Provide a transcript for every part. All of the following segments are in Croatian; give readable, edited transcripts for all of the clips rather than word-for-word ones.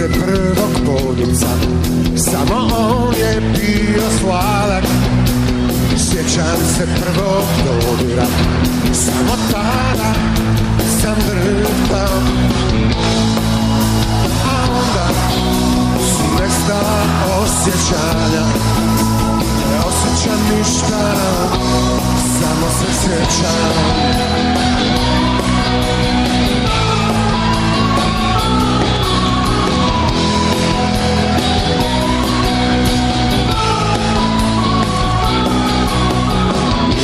se prvog poljubca, samo on je bio sladak. Sjećam se prvog dodira, samo tada sam drhtao. A onda su nestala osjećanja, ne osjećam ništa, samo se sjećam.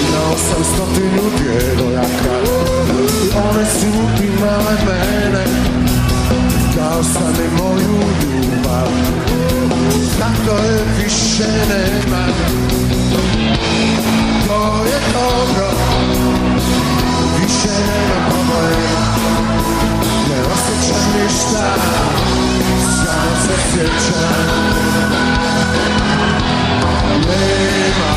Imao sam 100 djevojaka, one su imale mene, dao sam im moju ljubav, tako je više nema. To je dobro, više nema problema, ne osjećam ništa, samo se sjećam. Nema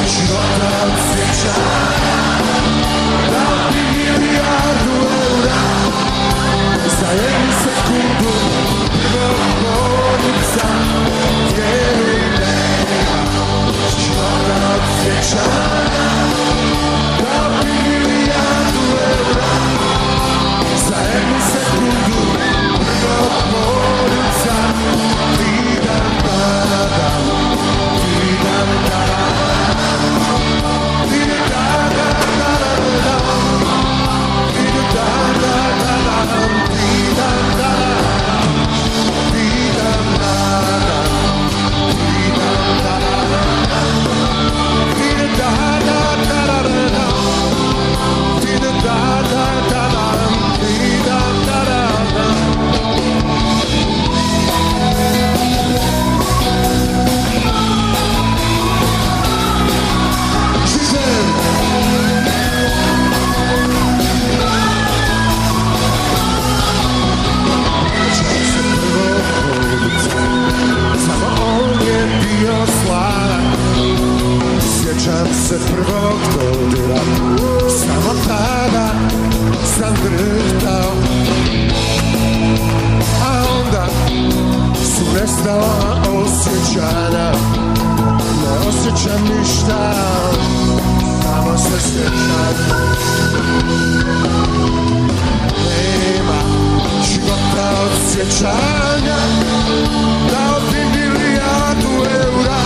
života od sjećanja, dao bi milijardu eura za jednu sekundu prvog poljubca. Vjeruj, nema života od sjećanja, dao bi milijardu eura za jednu sekundu prvog poljubca. Vidam tada, vidam tada, sjećam se prvog dodira, samo tada sam drhtao. A onda su nestala osjećanja, ne osjećam ništa, samo se sjećam. Nema života od sjećanja, dao bi milijardu eura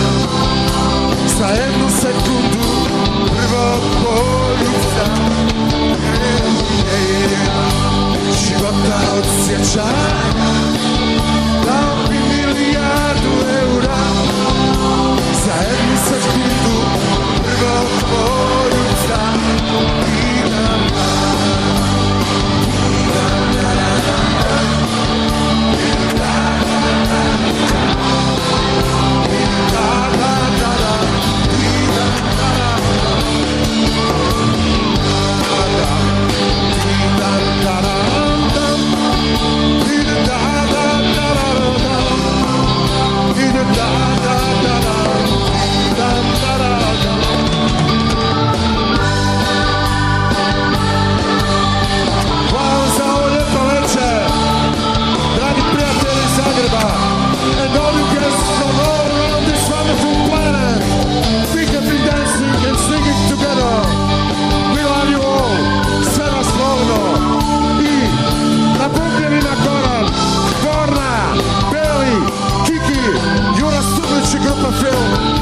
za jednu sekundu prvog poljubca. Nema života od sjećanja, dao bi milijardu eura za jednu sekundu prvog poljubca.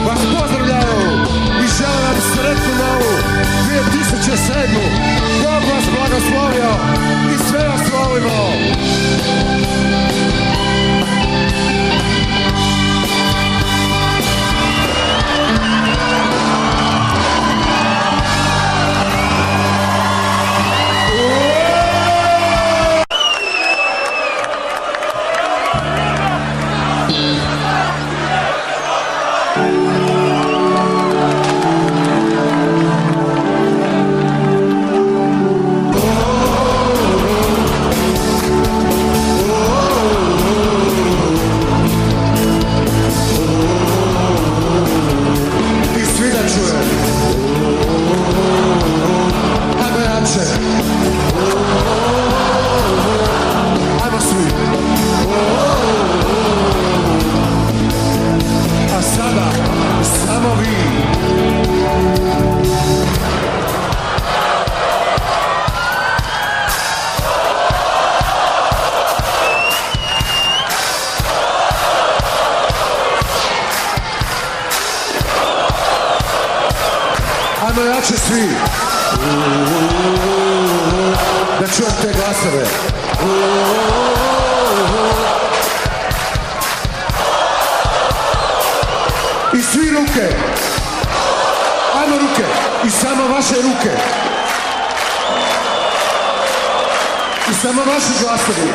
Vas pozdravljaju i želim vam sretnu novu 2007. Bog vas blagoslovio i sve vas volimo. Oh će svi. Da čujem te glasove. I svi ruke. Ajmo ruke. I samo vaše ruke. I samo vaši glasovi.